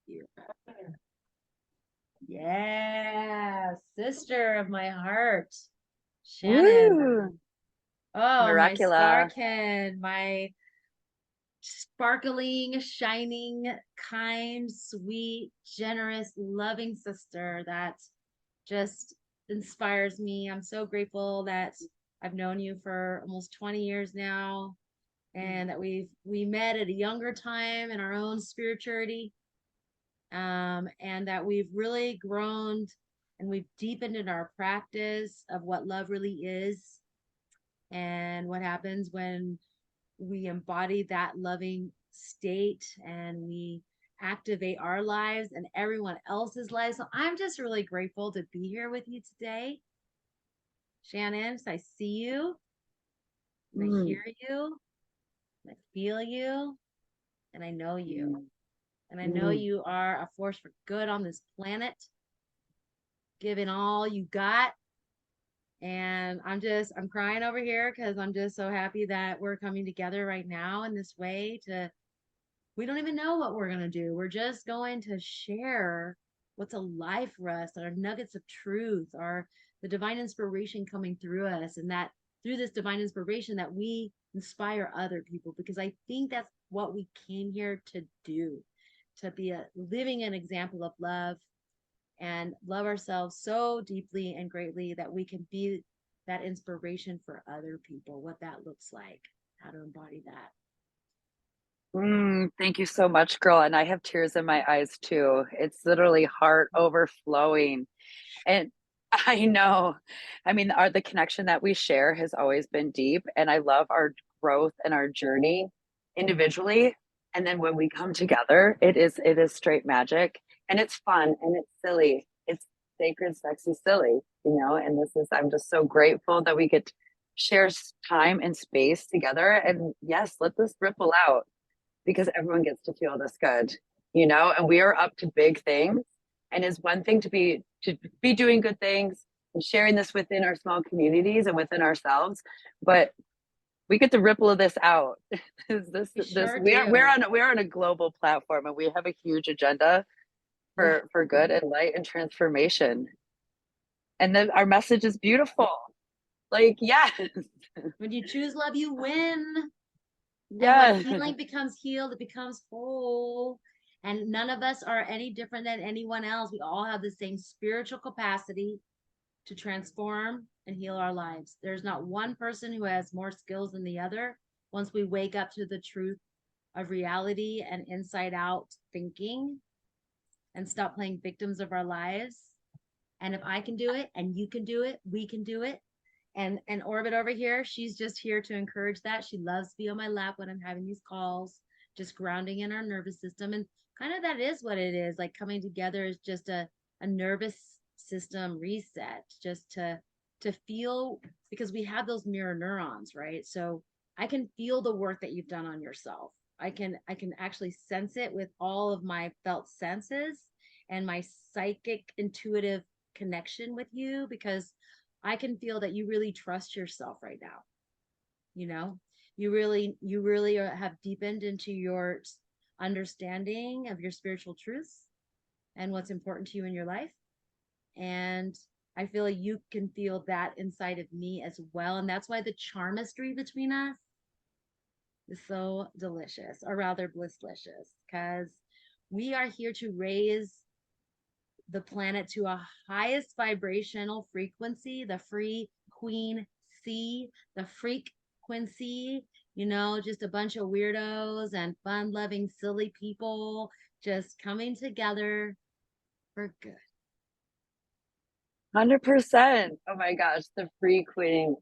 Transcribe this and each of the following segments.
You. Yeah, sister of my heart, Shannon. Woo! Oh, my Michaelah. Sparkin, my sparkling, shining, kind, sweet, generous, loving sister that just inspires me. I'm so grateful that I've known you for almost 20 years now and that we met at a younger time in our own spirituality, and that we've really grown and we've deepened in our practice of what love really is and what happens when we embody that loving state and we activate our lives and everyone else's lives. So I'm just really grateful to be here with you today, Shannon. So I see you and I Mm. hear you and I feel you and I know you. Mm. And I know Mm. you are a force for good on this planet, giving all you got. And I'm crying over here because I'm just so happy that we're coming together right now in this way to, we don't even know what we're going to do. We're just going to share what's alive for us, our nuggets of truth, our the divine inspiration coming through us, and that through this divine inspiration that we inspire other people, because I think that's what we came here to do, to be a living an example of love and love ourselves so deeply and greatly that we can be that inspiration for other people, what that looks like, how to embody that. Thank you so much, girl. And I have tears in my eyes too. It's literally heart overflowing. And I know, I mean, the connection that we share has always been deep, and I love our growth and our journey individually. And then when we come together, it is straight magic, and it's fun and it's silly. It's sacred, sexy, silly, And this is I'm just so grateful that we get to share time and space together. And yes, let this ripple out because everyone gets to feel this good. And we are up to big things. And it's one thing to be doing good things and sharing this within our small communities and within ourselves, but we get the ripple of this out. this We this sure we're do. on a global platform, and we have a huge agenda Yeah. for good and light and transformation. And then our message is beautiful. Like, yes. When you choose love, you win. And what Yes. healing becomes healed, it becomes whole. And none of us are any different than anyone else. We all have the same spiritual capacity to transform and heal our lives. There's not one person who has more skills than the other. Once we wake up to the truth of reality and inside out thinking and stop playing victims of our lives. And if I can do it and you can do it, we can do it. And Orbit over here, she's just here to encourage that. She loves to be on my lap when I'm having these calls, just grounding in our nervous system. And kind of that is what it is. Like coming together is just a nervous system reset, just to feel, because we have those mirror neurons, right? So I can feel the work that you've done on yourself. I can actually sense it with all of my felt senses and my psychic intuitive connection with you, because I can feel that you really trust yourself right now. You know, you really have deepened into your understanding of your spiritual truths and what's important to you in your life. And I feel like you can feel that inside of me as well. And that's why the charmistry between us is so delicious, or rather blisslicious, because we are here to raise the planet to a highest vibrational frequency, the free queen C, the freak Quincy, just a bunch of weirdos and fun loving, silly people just coming together for good. 100%. Oh my gosh, the free queen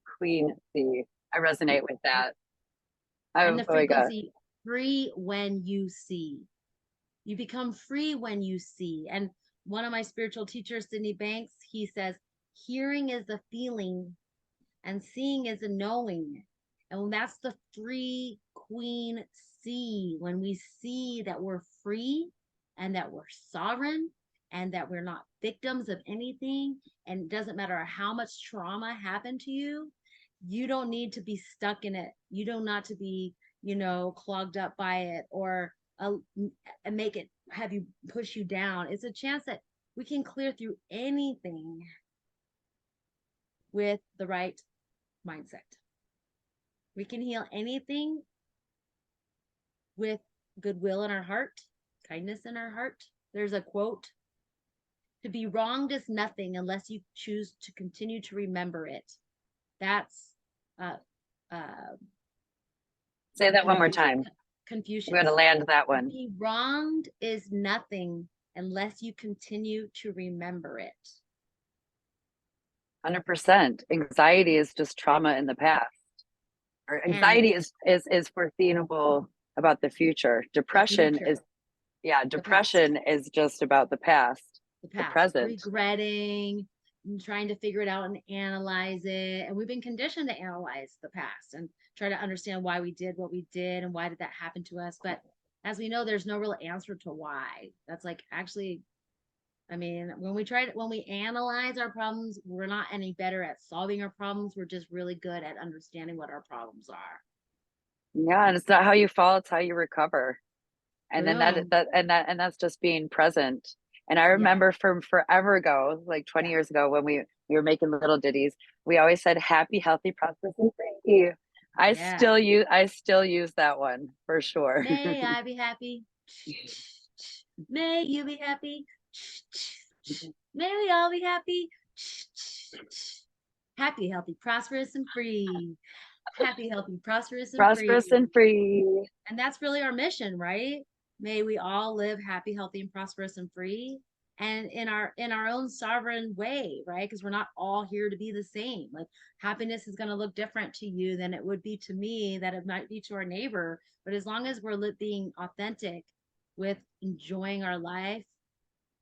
C. I resonate with that. And Oh, the oh my god. frequency free when you see. You become free when you see. And one of my spiritual teachers, Sydney Banks, he says, hearing is a feeling and seeing is a knowing. And that's the free queen see. When we see that we're free and that we're sovereign and that we're not victims of anything, and it doesn't matter how much trauma happened to you, you don't need to be stuck in it. You don't not to be, clogged up by it or make it have you push you down. It's a chance that we can clear through anything with the right mindset. We can heal anything with goodwill in our heart, kindness in our heart. There's a quote: to be wronged is nothing unless you choose to continue to remember it. That's uh, uh, Say that one more time. Confucius. We're going to land that To one. be wronged is nothing unless you continue to remember it. 100%. Anxiety is just trauma in the past. Or anxiety is foreseeable about the future. Depression is, yeah, depression is just about the past, the present. Regretting and trying to figure it out and analyze it. And we've been conditioned to analyze the past and try to understand why we did what we did and why did that happen to us. But as we know, there's no real answer to why. That's like actually, I mean, when we analyze our problems, we're not any better at solving our problems. We're just really good at understanding what our problems are. Yeah, and it's not how you fall, it's how you recover. And then Boom. that's just being present. And I remember from forever ago, like 20 years ago, when we were making little ditties, we always said happy, healthy, prosperous, and free. I still use that one for sure. May I be happy. May you be happy. May we all be happy. Happy, healthy, prosperous, and free. Happy, healthy, prosperous, and Prosperous free. and free. And that's really our mission, right? May we all live happy, healthy, and prosperous and free, and in our own sovereign way, right? Because we're not all here to be the same. Like happiness is going to look different to you than it would be to me, that it might be to our neighbor. But as long as we're being authentic with enjoying our life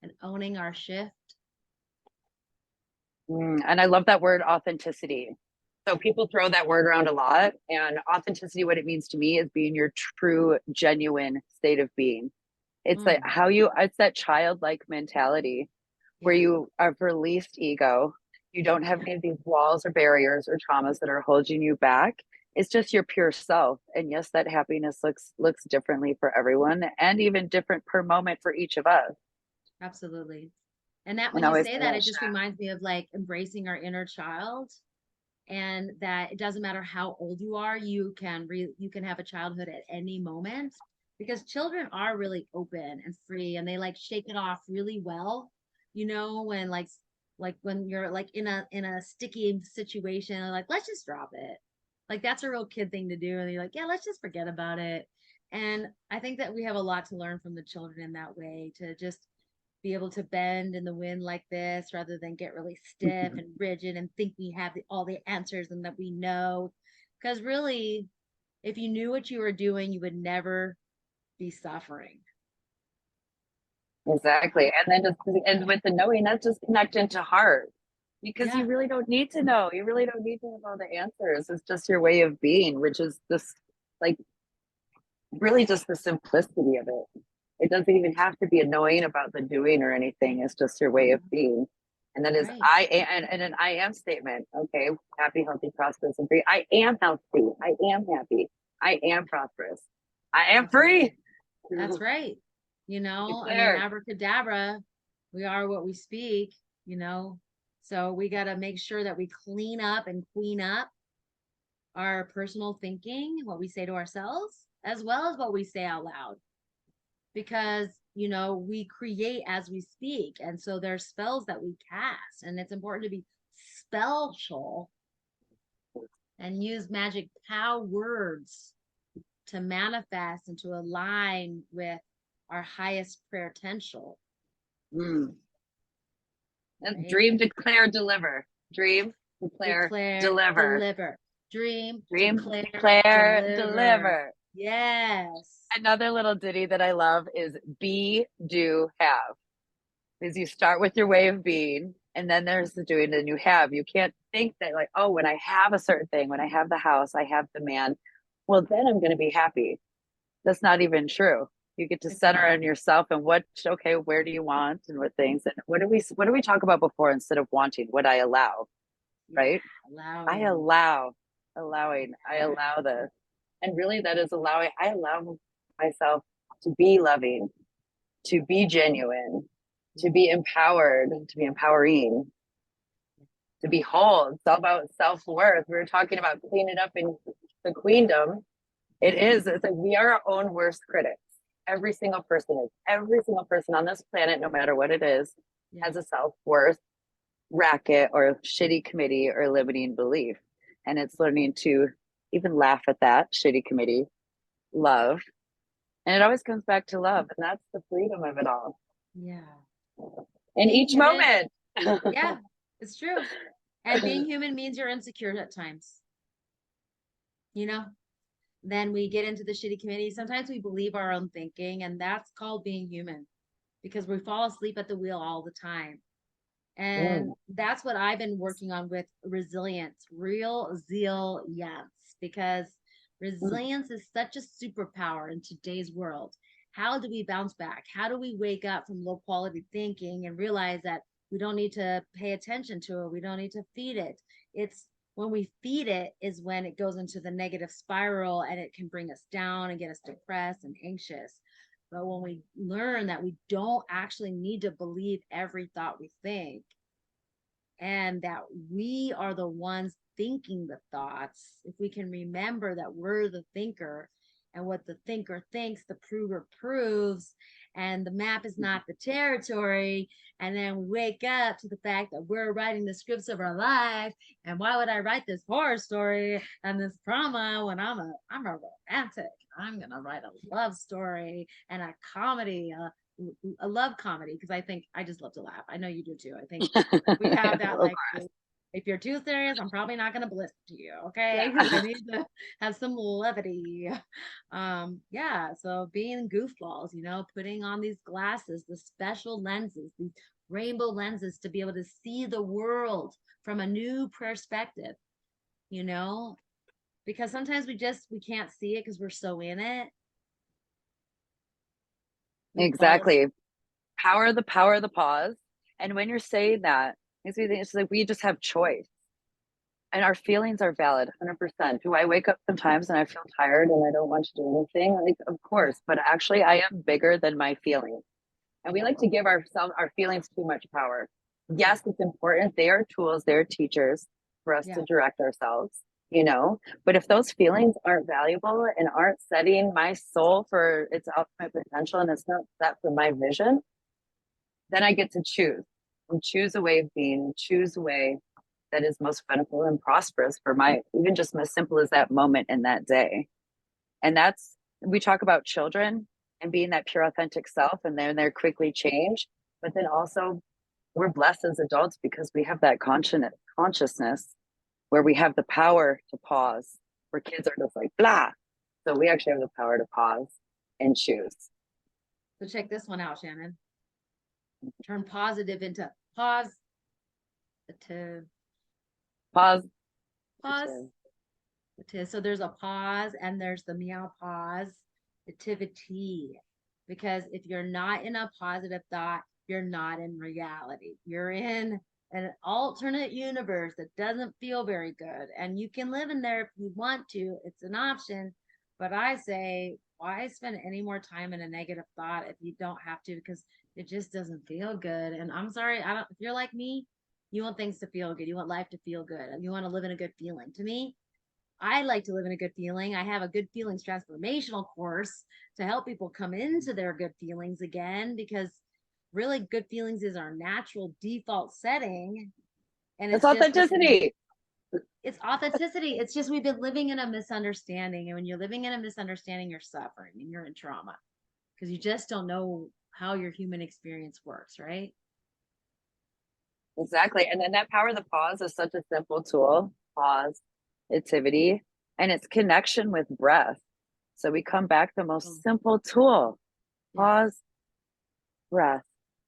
and owning our shift. And I love that word, authenticity. So people throw that word around a lot, and authenticity, what it means to me is being your true, genuine state of being. It's that it's that childlike mentality where you have released ego. You don't have any of these walls or barriers or traumas that are holding you back. It's just your pure self. And yes, that happiness looks differently for everyone, and even different per moment for each of us. Absolutely. And that when you say that, it just reminds me of like embracing our inner child, and that it doesn't matter how old you are, you can have a childhood at any moment, because children are really open and free, and they like shake it off really well. When like when you're like in a sticky situation, like let's just drop it. Like that's a real kid thing to do, and you're like, yeah, let's just forget about it. And I think that we have a lot to learn from the children in that way, to just be able to bend in the wind like this rather than get really stiff and rigid and think we have all the answers and that we know. Because really, if you knew what you were doing, you would never be suffering. Exactly. And with the knowing, that's just connecting to heart, because you really don't need to know. You really don't need to have all the answers. It's just your way of being, which is this, like, really just the simplicity of it. It doesn't even have to be annoying about the doing or anything. It's just your way of being. And that is I am, and an I am statement. Okay, happy, healthy, prosperous, and free. I am healthy. I am happy. I am prosperous. I am free. That's right. I mean, abracadabra, we are what we speak, So we got to make sure that we clean up and queen up our personal thinking, what we say to ourselves, as well as what we say out loud. Because, we create as we speak. And so there's spells that we cast, and it's important to be spellful and use magic power words to manifest and to align with our highest prayer potential. Right? Dream, declare, deliver. Dream, declare, deliver. Dream, declare, deliver. Yes. Another little ditty that I love is be, do, have. Because you start with your way of being, and then there's the doing, and you have. You can't think that, like, oh, when I have a certain thing, when I have the house, I have the man, well, then I'm going to be happy. That's not even true. You get to center on yourself and where do you want, and what things, and what do we talk about before, instead of wanting, what I allow, right? I allowing, I allow this. And really that is allowing, I allow myself to be loving. to be genuine, to be empowered, to be empowering, to be whole. It's all about self-worth. We were talking about cleaning up in the queendom. It is. It's like we are our own worst critics. Every single person is. Every single person on this planet, no matter what it is, has a self-worth racket or shitty committee or limiting belief. And it's learning to even laugh at that shitty committee, love. And it always comes back to love. And that's the freedom of it all. Yeah. In Being each human, moment. yeah, it's true. And being human means you're insecure at times. You know, then we get into the shitty committee. Sometimes we believe our own thinking, and that's called being human because we fall asleep at the wheel all the time. And that's what I've been working on with resilience, real zeal, yes, because resilience is such a superpower in today's world. How do we bounce back? How do we wake up from low quality thinking and realize that we don't need to pay attention to it? We don't need to feed it. It's when we feed it is when it goes into the negative spiral and it can bring us down and get us depressed and anxious. But when we learn that we don't actually need to believe every thought we think, and that we are the ones thinking the thoughts, if we can remember that we're the thinker and what the thinker thinks, the prover proves, and the map is not the territory, and then we wake up to the fact that we're writing the scripts of our life, and why would I write this horror story and this drama when I'm a romantic? I'm gonna write a love story and a comedy, a love comedy, because I think I just love to laugh. I know you do too. I think we have that like if you're too serious, I'm probably not going to listen to you. Okay. Yeah. I need to have some levity. Yeah. So being goofballs, you know, putting on these glasses, the special lenses, these rainbow lenses to be able to see the world from a new perspective, you know, because sometimes we can't see it because we're so in it. Exactly. The power of the pause. And when you're saying that, it's like we just have choice. And our feelings are valid 100%. Do I wake up sometimes and I feel tired and I don't want to do anything? Like, of course, but actually I am bigger than my feelings. And we like to give ourselves our feelings too much power. Yes, it's important. They are tools, they're teachers for us to direct ourselves, you know. But if those feelings aren't valuable and aren't setting my soul for its ultimate potential and it's not set for my vision, then I get to choose and choose a way of being, choose a way that is most beneficial and prosperous for my, even just as simple as that moment in that day. And that's, we talk about children and being that pure, authentic self, and then they're quickly change. But then also, we're blessed as adults because we have that consciousness where we have the power to pause, where kids are just like, blah. So we actually have the power to pause and choose. So check this one out, Shannon. Turn positive into pause. Pause. So there's a pause and there's the meow positivity. Because if you're not in a positive thought, you're not in reality. You're in an alternate universe that doesn't feel very good. And you can live in there if you want to. It's an option. But I say, why spend any more time in a negative thought if you don't have to? Because it just doesn't feel good. And I'm sorry, if you're like me, you want things to feel good. You want life to feel good. And you want to live in a good feeling. To me, I like to live in a good feeling. I have a good feelings transformational course to help people come into their good feelings again, because really good feelings is our natural default setting. And it's authenticity. It's authenticity. It's just we've been living in a misunderstanding. And when you're living in a misunderstanding, you're suffering and you're in trauma because you just don't know how your human experience works, right? Exactly. And then that power of the pause is such a simple tool. Pause, activity, and it's connection with breath. So we come back to the most simple tool. Pause, breath.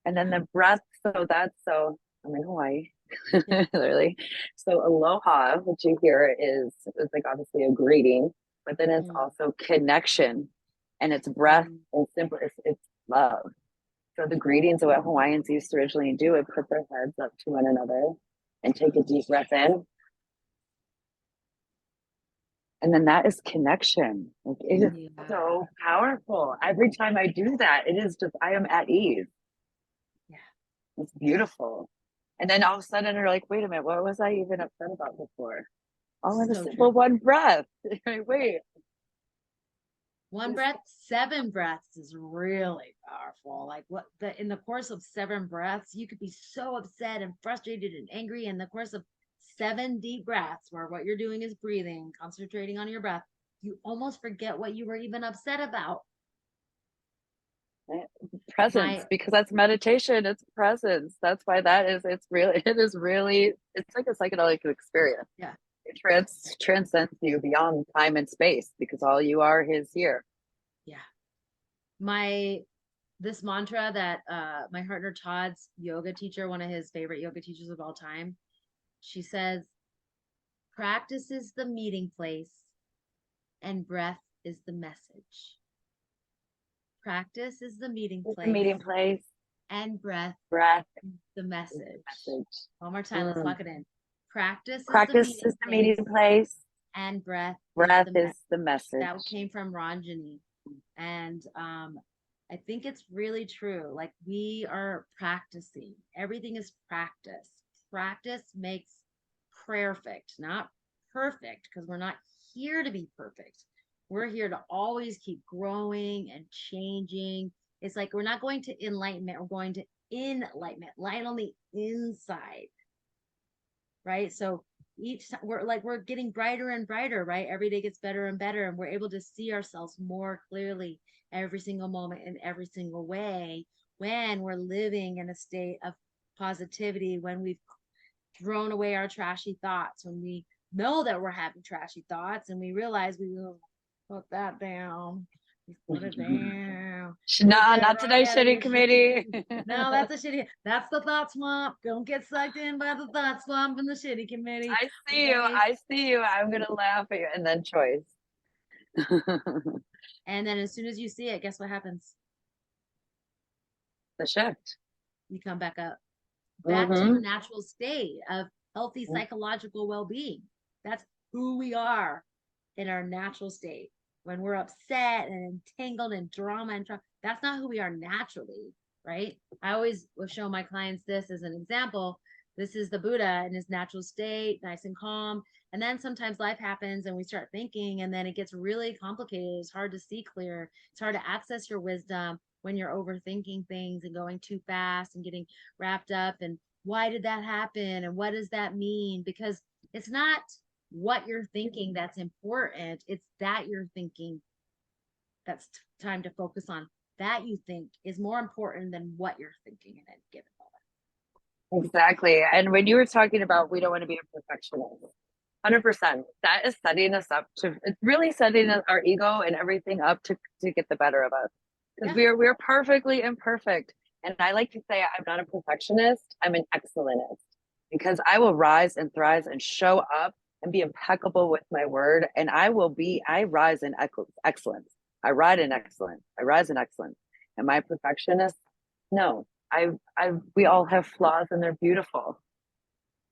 And then the breath, I'm in Hawaii. Literally. So aloha, which you hear is like obviously a greeting, but then it's also connection and it's breath and simple, it's love. So the greetings of what Hawaiians used to originally do is put their heads up to one another and take a deep breath in And then that is connection. Like, it is Yeah. so powerful. Every time I do that, it is just, I am at ease. Yeah. It's beautiful. And then all of a sudden you're like, wait a minute, what was I even upset about before? All in a So simple true. one breath. Wait. One breath, 7 breaths is really powerful. Like what the in the course of 7 breaths, you could be so upset and frustrated and angry in the course of 7 deep breaths, where what you're doing is breathing, concentrating on your breath. You almost forget what you were even upset about. Presence, My because that's meditation, it's presence. That's why that is, it's really, it is really, it's like a psychedelic experience. yeah, It transcends you beyond time and space, because all you are is here. yeah. My this mantra that my partner Todd's yoga teacher, one of his favorite yoga teachers of all time, she says, practice is the meeting place and breath is the message. Practice is the meeting It's the place meeting place, and breath breath is the is the message. message. One more time, let's lock it in. Practice is the Practice meeting is the place meeting place, and breath is breath the is message. the message. That came from Ranjani. And I think it's really true. Like we are practicing. Everything is practice. Practice makes perfect, not perfect, because we're not here to be perfect. We're here to always keep growing and changing. It's like we're not going to enlightenment, we're going to enlightenment, light on the inside, right? So each time we're getting brighter and brighter, right? Every day gets better and better, and we're able to see ourselves more clearly every single moment in every single way when we're living in a state of positivity, when we've thrown away our trashy thoughts, when we know that we're having trashy thoughts and we realize we will put that down. We put it down. Put No, that not right today, out of shitty your committee. no, that's a shitty. That's the thought swamp. Don't get sucked in by the thought swamp and the shitty committee. I see you. Okay. I see you. I'm gonna laugh at you. And then choice. And then as soon as you see it, guess what happens? The shift. You come back up, back to your Mm-hmm. natural state of healthy psychological well-being. That's who we are in our natural state. When we're upset and entangled in drama and trauma, that's not who we are naturally, right? I always will show my clients this as an example. This is the Buddha in his natural state, nice and calm. And then sometimes life happens and we start thinking, and then it gets really complicated. It's hard to see clear. It's hard to access your wisdom when you're overthinking things and going too fast and getting wrapped up. And why did that happen? And what does that mean? Because it's not what you're thinking that's important. It's that you're thinking that's time to focus on. That you think is more important than what you're thinking in a given moment. Exactly. And when you were talking about we don't want to be a perfectionist, 100%. That is setting us up to, it's really setting our ego and everything up to get the better of us. Because Yeah. we're perfectly imperfect. And I like to say I'm not a perfectionist, I'm an excellentist. Because I will rise and thrive and show up and be impeccable with my word. And I rise in excellence. I ride in excellence. I rise in excellence. Am I a perfectionist? No. We all have flaws and they're beautiful.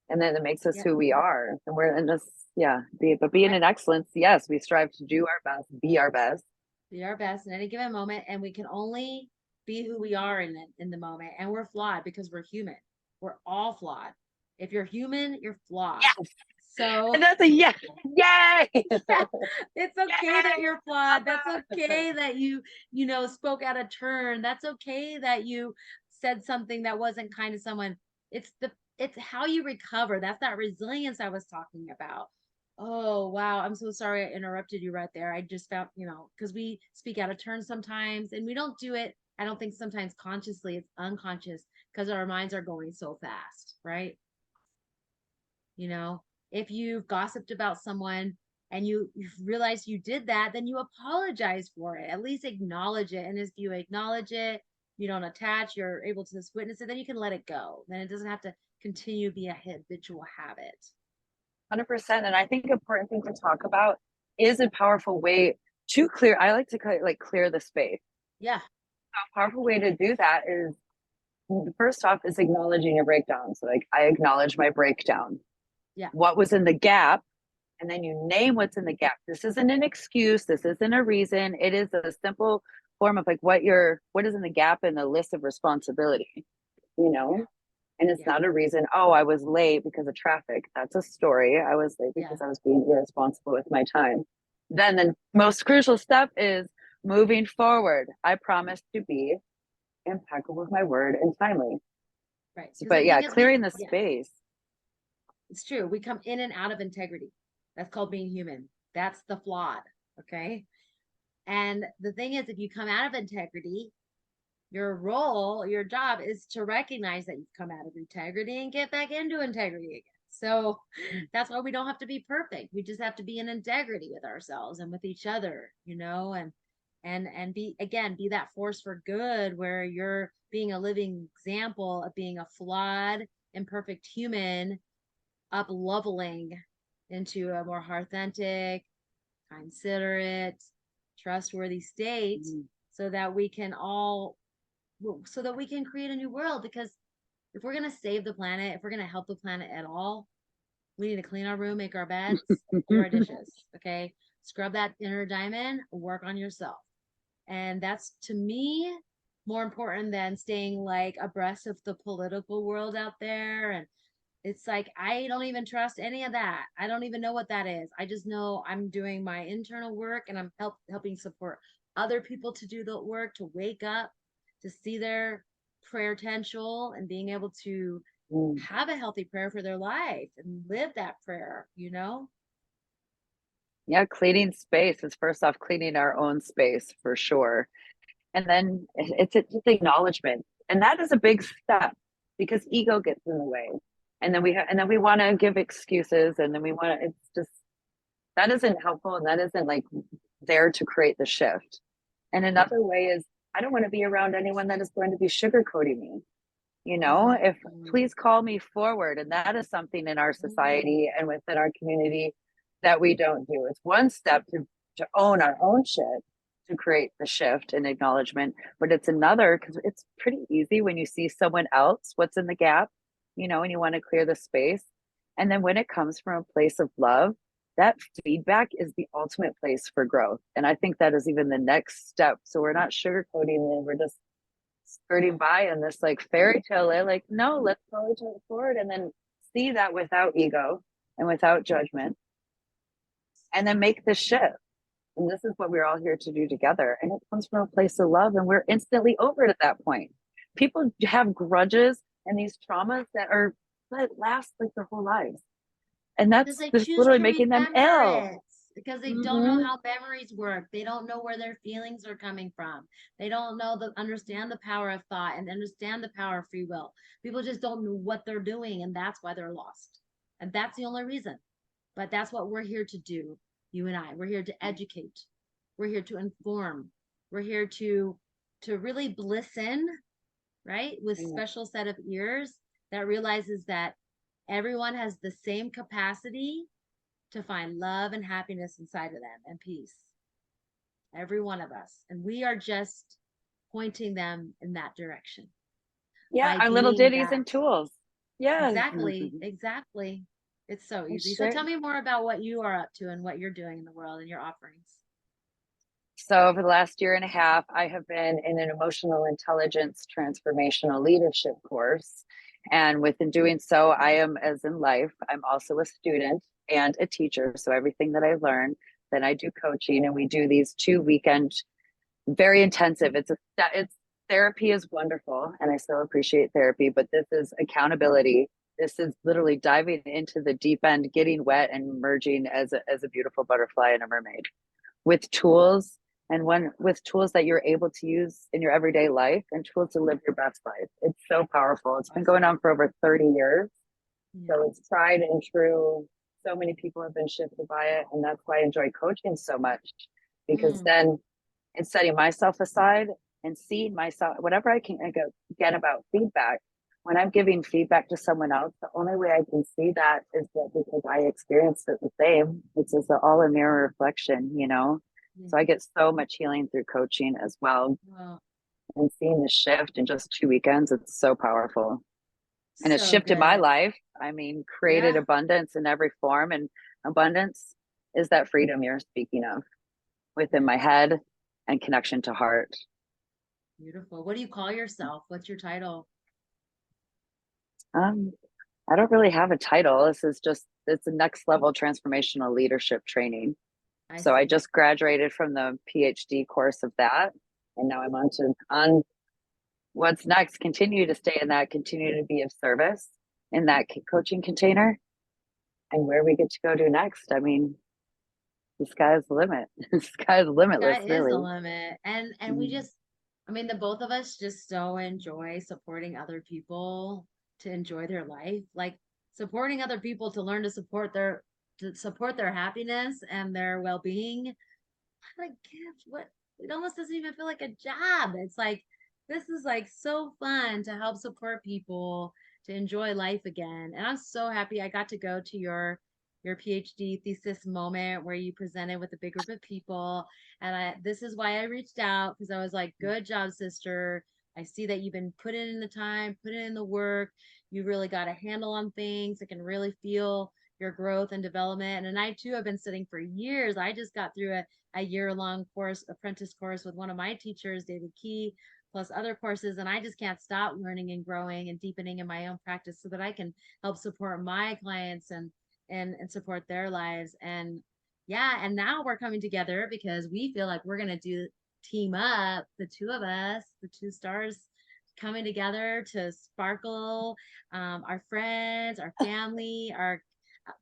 And then it makes us Yeah. who we are. And we're in this, yeah, but being Right. in excellence, yes, we strive to do our best, be our best. Be our best in any given moment, and we can only be who we are in the moment. And we're flawed because we're human. We're all flawed. If you're human, you're flawed. Yes. So And that's a yes. Yay. yeah, it's okay that Yay. you're flawed. That's okay that you spoke out of turn. That's okay that you said something that wasn't kind to someone. It's how you recover. That's that resilience I was talking about. Oh, wow. I'm so sorry I interrupted you right there. I just found, because we speak out of turn sometimes and we don't do it. I don't think sometimes consciously, it's unconscious because our minds are going so fast, right? You know, if you've gossiped about someone and you realize you did that, then you apologize for it. At least acknowledge it. And if you acknowledge it, you don't attach, you're able to just witness it, then you can let it go. Then it doesn't have to continue to be a habitual habit. 100%. And I think important thing to talk about is a powerful way to clear. I like to clear the space. Yeah. A powerful way to do that is, first off, is acknowledging your breakdown. So like I acknowledge my breakdown. Yeah. What was in the gap? And then you name what's in the gap. This isn't an excuse. This isn't a reason. It is a simple form of like what is in the gap in the list of responsibility, you know? And it's Yeah. not a reason, oh, I was late because of traffic. That's a story. I was late Yeah. because I was being irresponsible with my time. Then the most crucial step is moving forward. I promise to be impeccable with my word and timely. Right. Because the But yeah, thing is, clearing the space. it's true. We come in and out of integrity. That's called being human. That's the flawed. Okay. And the thing is, if you come out of integrity, your role, your job is to recognize that you've come out of integrity and get back into integrity again. So that's why we don't have to be perfect. We just have to be in integrity with ourselves and with each other, you know, and be again, be that force for good where you're being a living example of being a flawed, imperfect human up leveling into a more authentic, considerate, trustworthy state so that we can all so that we can create a new world. Because if we're going to save the planet, if we're going to help the planet at all, we need to clean our room, make our beds, do our dishes. Okay. Scrub that inner diamond, work on yourself. And that's to me more important than staying like abreast of the political world out there. And it's like, I don't even trust any of that. I don't even know what that is. I just know I'm doing my internal work and I'm helping support other people to do the work, to wake up, to see their prayer potential and being able to have a healthy prayer for their life and live that prayer, you know? Yeah, cleaning space is first off cleaning our own space for sure. And then it's just acknowledgement. And that is a big step because ego gets in the way. And then we want to give excuses and then we want to, it's just, that isn't helpful and that isn't like there to create the shift. And another way is I don't want to be around anyone that is going to be sugarcoating me. You know, if please call me forward. And that is something in our society and within our community that we don't do. It's one step to own our own shit to create the shift and acknowledgement, but it's another because it's pretty easy when you see someone else, what's in the gap, you know, and you want to clear the space. And then when it comes from a place of love, that feedback is the ultimate place for growth. And I think that is even the next step. So we're not sugarcoating it, we're just skirting by in this like fairy tale like no, let's go forward and then see that without ego and without judgment and then make the shift. And this is what we're all here to do together. And it comes from a place of love and we're instantly over it at that point. People have grudges and these traumas that last like their whole lives, and Because that's they this choose literally to making them remember ill. it. Because they don't know how memories work. They don't know where their feelings are coming from. They don't know understand the power of thought and understand the power of free will. People just don't know what they're doing, and that's why they're lost. And that's the only reason. But that's what we're here to do, you and I. We're here to educate. We're here to inform. We're here to really listen, right? With special set of ears that realizes that everyone has the same capacity to find love and happiness inside of them and peace. Every one of us. And we are just pointing them in that direction. Yeah, By our little being ditties that. and tools. Yes. Exactly. Exactly. It's so easy. So tell me more about what you are up to and what you're doing in the world and your offerings. So over the last year and a half, I have been in an emotional intelligence transformational leadership course. And within doing so, I am, as in life, I'm also a student and a teacher. So everything that I learn, then I do coaching, and we do these 2 weekend, very intensive. It's therapy is wonderful, and I still appreciate therapy, but this is accountability. This is literally diving into the deep end, getting wet, and merging as a beautiful butterfly and a mermaid with tools with tools that you're able to use in your everyday life and tools to live your best life. It's so powerful. It's been going on for over 30 years. So it's tried and true. So many people have been shifted by it. And that's why I enjoy coaching so much, because then it's setting myself aside and seeing myself, whatever I can get about feedback. When I'm giving feedback to someone else, the only way I can see that is that because I experienced it the same. It's just all a mirror reflection, you know? So I get so much healing through coaching as well. Wow. And seeing the shift in just 2 weekends, it's so powerful. And it's shifted my life. I mean, created abundance in every form and Abundance is that freedom you're speaking of within my head and connection to heart. Beautiful. What do you call yourself? What's your title? Um, I don't really have a title. This is just, it's a next level transformational leadership training. I So I see. just graduated from the PhD course of that. And now I'm on what's next. Continue to stay in that, continue to be of service in that coaching container. And where we get to go to next. I mean, the sky's the limit. The sky's limitless, Sky is the really. limit. And we just, I mean, the both of us just so enjoy supporting other people to enjoy their life. Like supporting other people to learn to support their happiness and their well-being. What a gift. What it almost doesn't even feel like a job. It's like this is like so fun to help support people to enjoy life again. And I'm so happy I got to go to your PhD thesis moment where you presented with a big group of people. And this is why I reached out because I was like, good job, sister. I see that you've been putting in the time, putting in the work. You really got a handle on things. I can really feel your growth and development. And I too have been studying for years. I just got through a year-long course, apprentice course with one of my teachers, David Key, plus other courses. And I just can't stop learning and growing and deepening in my own practice so that I can help support my clients and support their lives. And yeah, and now we're coming together because we feel like we're gonna do team up, the two of us, the two stars coming together to sparkle our friends, our family, our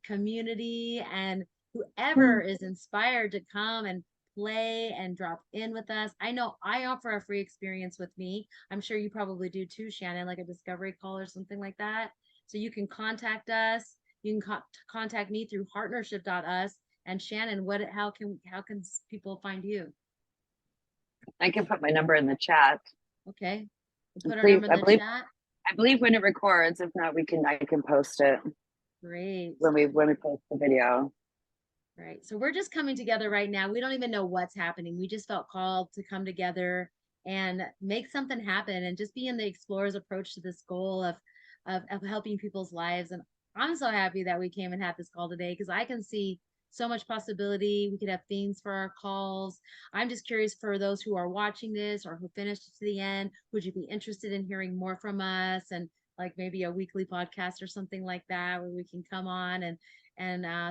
community, and whoever is inspired to come and play and drop in with us. I know I offer a free experience with me. I'm sure you probably do too, Shannon, like a discovery call or something like that. So you can contact us. You can contact me through partnership.us. And Shannon, how can people find you? I can put my number in the chat. Okay. We'll I put our believe, number in I the believe, chat. I believe when it records. If not, I can post it Great. when we post the video. Right. So we're just coming together right now. We don't even know what's happening. We just felt called to come together and make something happen and just be in the explorer's approach to this goal of helping people's lives. And I'm so happy that we came and had this call today because I can see so much possibility. We could have themes for our calls. I'm just curious for those who are watching this or who finished to the end, would you be interested in hearing more from us and like maybe a weekly podcast or something like that where we can come on and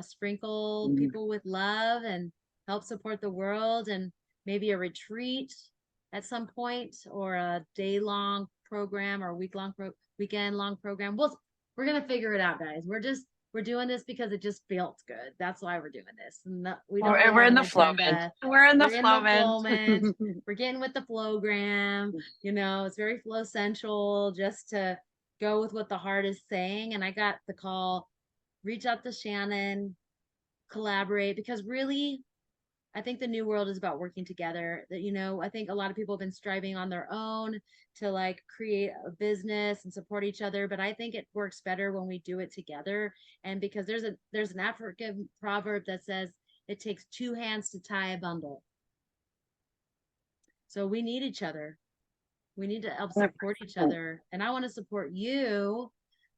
sprinkle Mm. people with love and help support the world and maybe a retreat at some point or a day long program or weekend long program. We're gonna figure it out, guys. We're doing this because it just felt good. That's why we're doing this. We don't really We're have in an the flow, man. agenda. We're in the We're in flow, the man. flow, man. We're getting with the flowgram. It's very flow central just to go with what the heart is saying. And I got the call, reach out to Shannon, collaborate, because really, I think the new world is about working together. That, I think a lot of people have been striving on their own to like create a business and support each other, but I think it works better when we do it together. And because there's an African proverb that says it takes two hands to tie a bundle. So we need each other. We need to help support each other. And I want to support you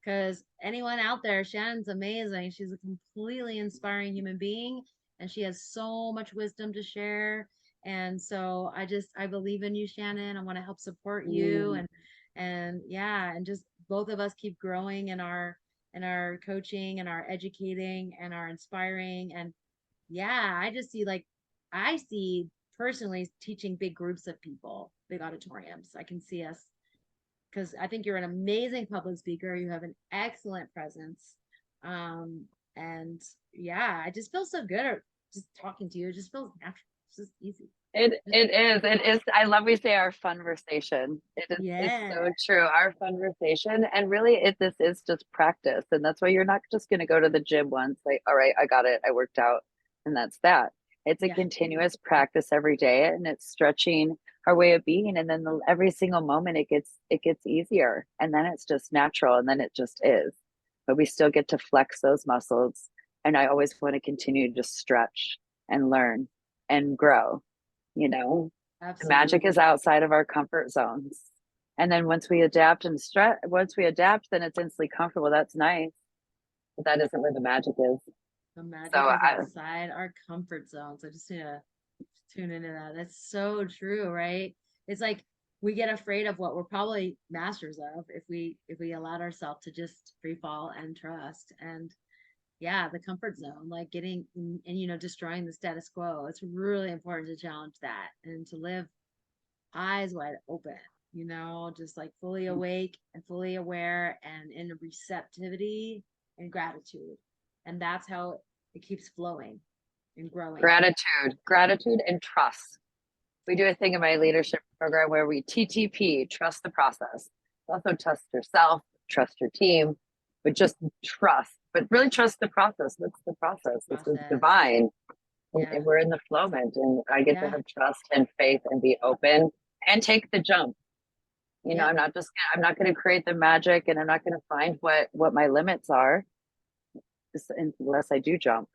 because anyone out there, Shannon's amazing. She's a completely inspiring human being and she has so much wisdom to share. And so I believe in you, Shannon. I want to help support you and yeah, and just both of us keep growing in our coaching and our educating and our inspiring. And yeah, I see personally teaching big groups of people, big auditoriums. I can see us because I think you're an amazing public speaker. You have an excellent presence. And yeah, I just feel so good just talking to you. It just feels natural. It's just easy. It is. I love we say our FUNversation. It's Yeah. so true. Our FUNversation. And really this is just practice. And that's why you're not just gonna go to the gym once, like, all right, I got it, I worked out, and that's that. It's a Yeah. continuous practice every day and it's stretching our way of being. And then every single moment it gets easier. And then it's just natural and then it just is. But we still get to flex those muscles. And I always want to continue to stretch and learn and grow. The magic is Absolutely. outside of our comfort zones. And then once we adapt, then it's instantly comfortable. That's nice. But that isn't where the magic is. The So magic is outside our comfort zones. I just need to tune into that. That's so true, right? It's like we get afraid of what we're probably masters of if we allowed ourselves to just free fall and trust. And yeah, the comfort zone, like getting and destroying the status quo. It's really important to challenge that and to live eyes wide open, just like fully awake and fully aware and in receptivity and gratitude. And that's how it keeps flowing and growing. gratitude and trust. We do a thing in my leadership program where we TTP, trust the process. Also trust yourself, trust your team, but just trust, but really trust the process. What's the process? This is Process. divine. Yeah. And we're in the flow moment, and I get to Yeah. have trust and faith and be open and take the jump. Yep. I'm not going to create the magic, and I'm not going to find what my limits are unless I do jump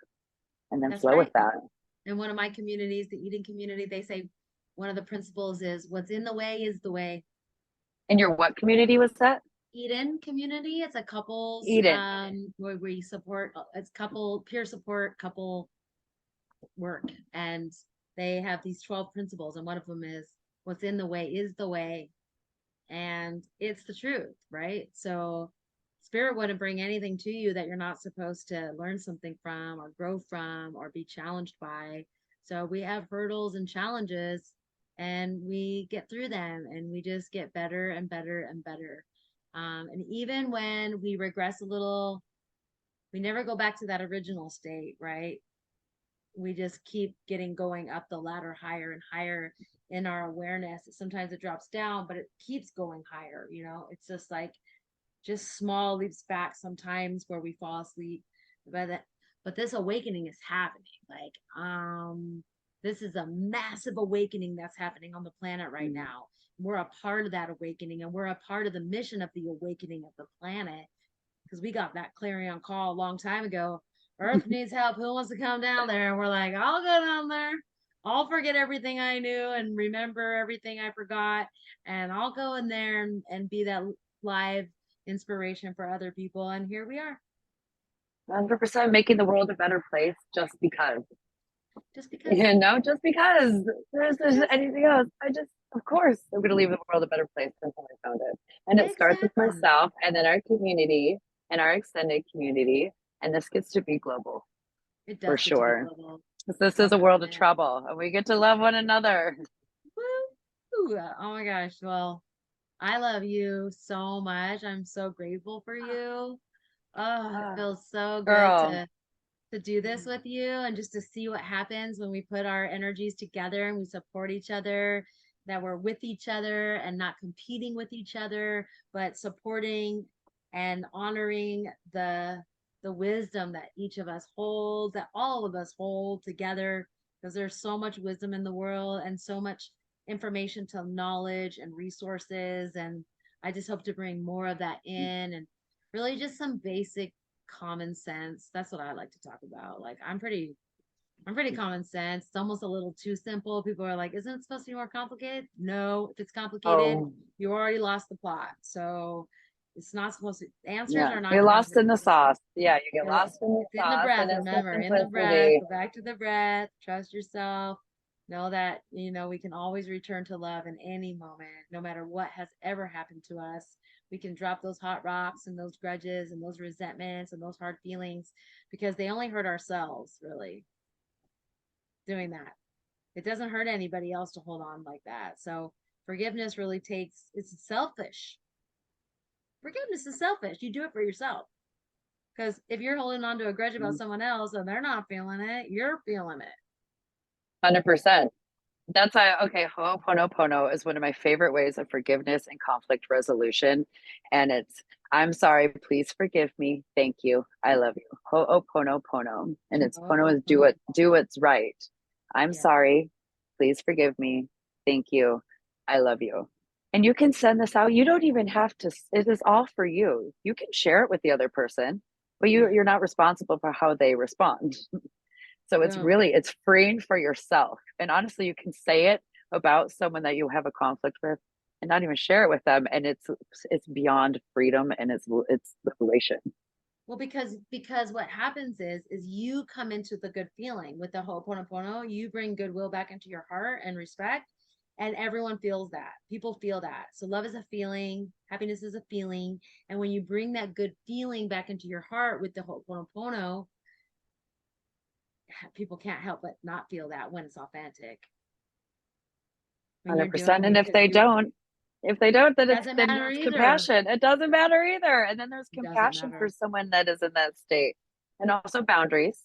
and then That's flow with right. that. In one of my communities, the Eden community, they say one of the principles is what's in the way is the way. And your what community was that? Eden community. It's a couples Eden. where we support it's couple peer support, couple work. And they have these 12 principles, and one of them is what's in the way is the way. And it's the truth, right? So spirit wouldn't bring anything to you that you're not supposed to learn something from or grow from or be challenged by. So we have hurdles and challenges, and we get through them, and we just get better and better and better. And even when we regress a little, we never go back to that original state, right? We just keep getting going up the ladder higher and higher in our awareness. Sometimes it drops down, but it keeps going higher. It's just like just small leaps back sometimes where we fall asleep. But this awakening is happening. This is a massive awakening that's happening on the planet right now. We're a part of that awakening, and we're a part of the mission of the awakening of the planet, because we got that clarion call a long time ago. Earth needs help. Who wants to come down there? And we're like, I'll go down there. I'll forget everything I knew and remember everything I forgot. And I'll go in there and be that live inspiration for other people. And here we are. 100% making the world a better place just because. Just because. Just because there's Just, anything else. Of course, I'm going to leave the world a better place than how I found it. And it starts with exactly. myself and then our community and our extended community. And this gets to be global It for does get to be sure. global. This is a world of 100%. trouble and we get to love one another. Woo! Oh my gosh. Well, I love you so much. I'm so grateful for you. Oh, it feels so good Girl, to do this with you and just to see what happens when we put our energies together and we support each other, that we're with each other and not competing with each other, but supporting and honoring the wisdom that each of us hold, that all of us hold together, because there's so much wisdom in the world and so much information to knowledge and resources. And I just hope to bring more of that in, and really just some basic common sense. That's what I like to talk about. Like I'm pretty common sense. It's almost a little too simple. People are like, isn't it supposed to be more complicated? No, if it's complicated, oh, you already lost the plot. So it's not supposed to, answers yeah, are not you're lost in the complicated. sauce. Yeah, you get lost in the It's in the sauce breath. and it's the Remember, in the breath, simplicity. go back to the breath, trust yourself. Know that, we can always return to love in any moment, no matter what has ever happened to us. We can drop those hot rocks and those grudges and those resentments and those hard feelings, because they only hurt ourselves, really, doing that. It doesn't hurt anybody else to hold on like that. So forgiveness really it's selfish. Forgiveness is selfish. You do it for yourself. Because if you're holding on to a grudge about someone else and they're not feeling it, you're feeling it. 100%. That's why, okay, Ho'oponopono is one of my favorite ways of forgiveness and conflict resolution. And it's, I'm sorry, please forgive me. Thank you. I love you. Ho'oponopono. And it's Oh, pono oh, is oh. do what's right. I'm Yeah. sorry. Please forgive me. Thank you. I love you. And you can send this out. You don't even have to, it is all for you. You can share it with the other person, but Yeah. you're not responsible for how they respond. So Boom. it's freeing for yourself. And honestly, you can say it about someone that you have a conflict with and not even share it with them. And it's beyond freedom and it's liberation. Well, because what happens is you come into the good feeling with the Ho'oponopono, you bring goodwill back into your heart and respect, and everyone feels that. People feel that. So love is a feeling, happiness is a feeling, and when you bring that good feeling back into your heart with the Ho'oponopono, people can't help but not feel that when it's authentic. When you're doing 100%. it And because you if they don't, then doesn't then matter there's either. compassion. It doesn't matter either. And then there's It doesn't compassion for matter. someone that is in that state. And also boundaries.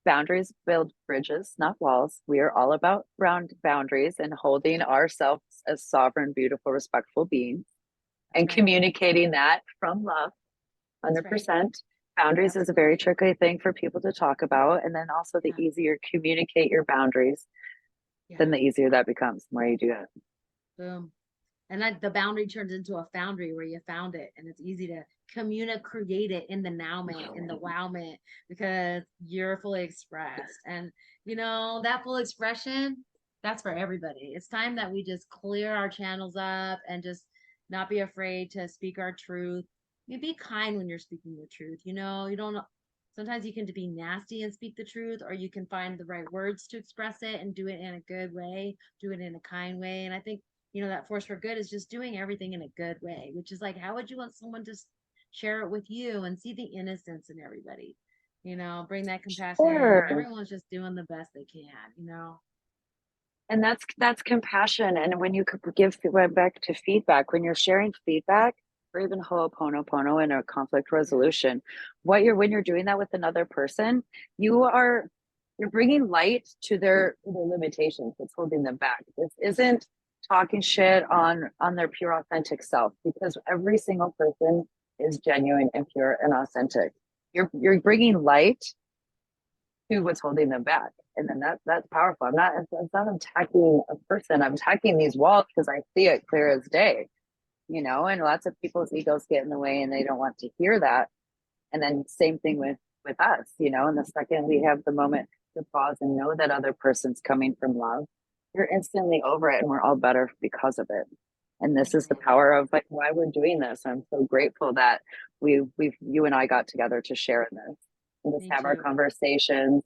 Boundaries build bridges, not walls. We are all about round boundaries and holding ourselves as sovereign, beautiful, respectful beings That's and right. communicating that from love. That's right. 100%. Boundaries is a very Absolutely. tricky thing for people to talk about. And then also, the Yeah. easier you communicate your boundaries, then Yeah. the easier that becomes, the more you do it. Boom. And that the boundary turns into a foundry where you found it, and it's easy to create it in the nowment, in the wowment, because you're fully expressed. And that full expression, that's for everybody. It's time that we just clear our channels up and just not be afraid to speak our truth. You be kind when you're speaking your truth. You don't. Sometimes you can be nasty and speak the truth, or you can find the right words to express it and do it in a good way, do it in a kind way. And I think that force for good is just doing everything in a good way, which is like, how would you want someone to share it with you and see the innocence in everybody? Bring that compassion. Sure. Everyone's just doing the best they can. And that's compassion. And when you could give back to feedback, when you're sharing feedback, or even ho'oponopono in a conflict Yeah. resolution, when you're doing that with another person, you're bringing light to their limitations. It's holding them back. This isn't talking shit on their pure authentic self, because every single person is genuine and pure and authentic. You're bringing light to what's holding them back. And then that's powerful. It's not attacking a person. I'm attacking these walls because I see it clear as day, and lots of people's egos get in the way and they don't want to hear that. And then same thing with us, and the second we have the moment to pause and know that other person's coming from love, you're instantly over it and we're all better because of it. And this is the power of like why we're doing this. I'm so grateful that you and I got together to share in this and just Me have our too. conversations,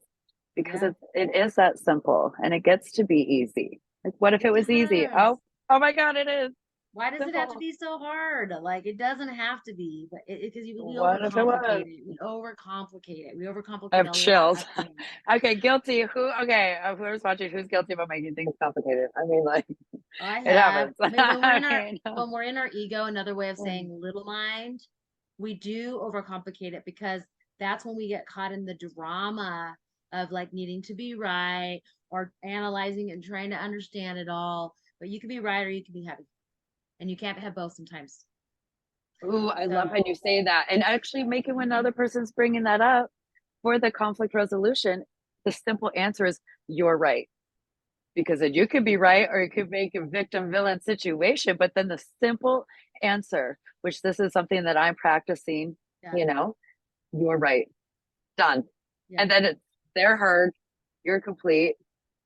because Yeah. it is that simple and it gets to be easy. Like, what if it It was easy? does. Oh my God, it is Why does it have to simple. be so hard? Like, it doesn't have to be, but because we What if it was? overcomplicate it. We overcomplicate it. We I overcomplicate have a lot chills. of things. Okay, guilty. Whoever's watching, who's guilty about making things complicated? I mean, like, I it have. happens. I mean, I know. when we're in our ego, another way of saying little mind, we do overcomplicate it because that's when we get caught in the drama of like needing to be right or analyzing and trying to understand it all. But you can be right or you can be heavy, and you can't have both sometimes. Ooh, I love how So you say that. And actually, making when another person's bringing that up for the conflict resolution, the simple answer is you're right. Because then you could be right or you could make a victim villain situation. But then the simple answer, which this is something that I'm practicing, yeah, you know, you're right, done. yeah. And then they're heard, you're complete,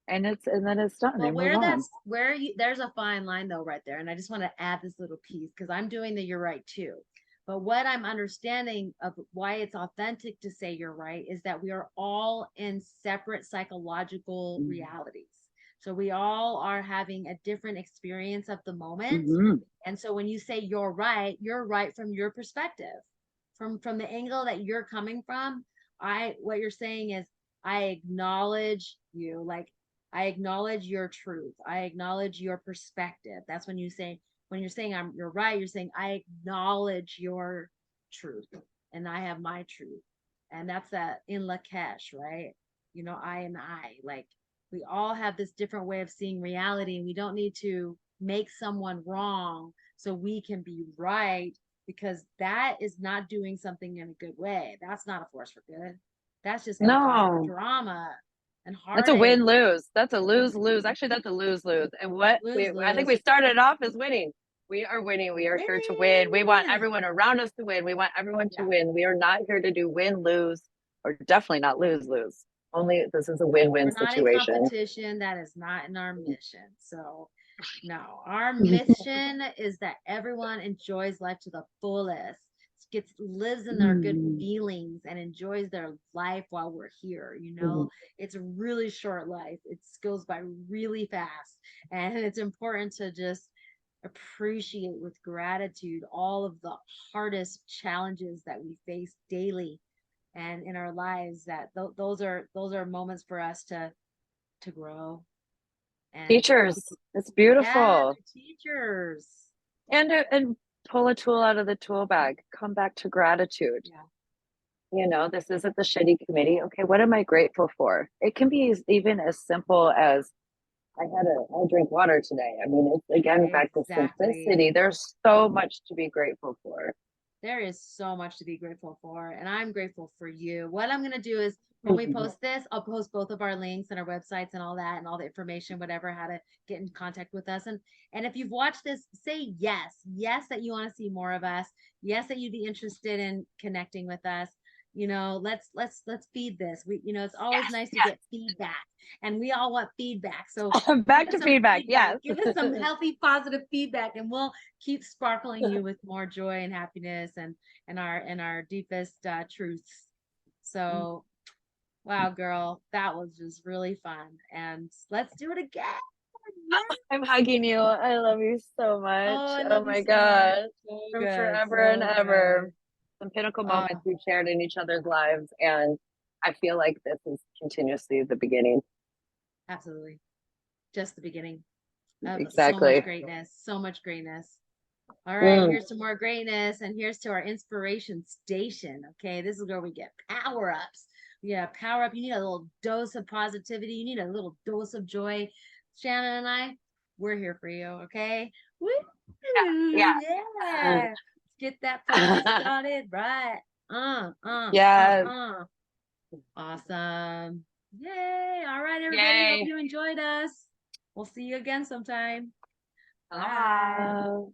and then it's done. They Well, move on. there's a fine line though right there. And I just want to add this little piece because I'm doing the you're right too. But what I'm understanding of why it's authentic to say you're right is that we are all in separate psychological realities. So we all are having a different experience of the moment. Mm-hmm. And so when you say you're right from your perspective, from the angle that you're coming from. What you're saying is I acknowledge you, like I acknowledge your truth. I acknowledge your perspective. That's when you're saying you're right, you're saying I acknowledge your truth and I have my truth. And that's that in Lakesh, right? I and I, like we all have this different way of seeing reality, and we don't need to make someone wrong so we can be right, because that is not doing something in a good way. That's not a force for good. That's just going to cause more No, drama and that's a heartache. win lose. That's a lose lose. Actually, that's a lose lose. And Lose I think we lose. started off as winning. We are winning. We are here to win. We want Winning. everyone around us to win. We want everyone to Yeah. win. We are not here to do win lose, or definitely not lose lose. Only this is a win win We're not in situation. competition. That is not in our mission. So, no, our mission is that everyone enjoys life to the fullest. lives in their good Mm. feelings and enjoys their life while we're here. Mhm. It's a really short life. It goes by really fast. And it's important to just appreciate with gratitude all of the hardest challenges that we face daily and in our lives, that those are moments for us to grow and Teachers, it's yeah, beautiful. they're teachers. And pull a tool out of the tool bag. Come back to gratitude. Yeah, This isn't the shitty committee. Okay, what am I grateful for? It can be even as simple as I drink water today. I mean, it's again back to exactly. simplicity. There's so much to be grateful for. There is so much to be grateful for, and I'm grateful for you. What I'm going to do is when we Mhm. post this, I'll post both of our links and our websites and all that and all the information, whatever, how to get in contact with us. And if you've watched this, say yes, yes that you want to see more of us, yes that you'd be interested in connecting with us. Let's feed this. It's always nice to get feedback, and we all want feedback. So Yes. give Back us to some feedback. feedback. Yes. Give us some healthy, positive feedback, and we'll keep sparkling you with more joy and happiness and our deepest truths. So, wow, girl, that was just really fun, and let's do it again. Yeah. I'm hugging you. I love you so much. Oh, I Oh love you my so much. God. So From good, forever and so ever. good. Some pinnacle Uh, moments we've shared in each other's lives. And I feel like this is continuously the beginning. Absolutely, just the beginning of so much Exactly. greatness, so much greatness. All right, Mm. here's to more greatness, and here's to our inspiration station. Okay, this is where we get power ups. Yeah, power up. You need a little dose of positivity. You need a little dose of joy. Shannon and I, we're here for you. Okay. Woo! Yeah. Yeah. Let's get that party started. Right. Yes. Awesome. Yay. All right, everybody. Hope Yay. you enjoyed us. We'll see you again sometime. Bye. Aloha.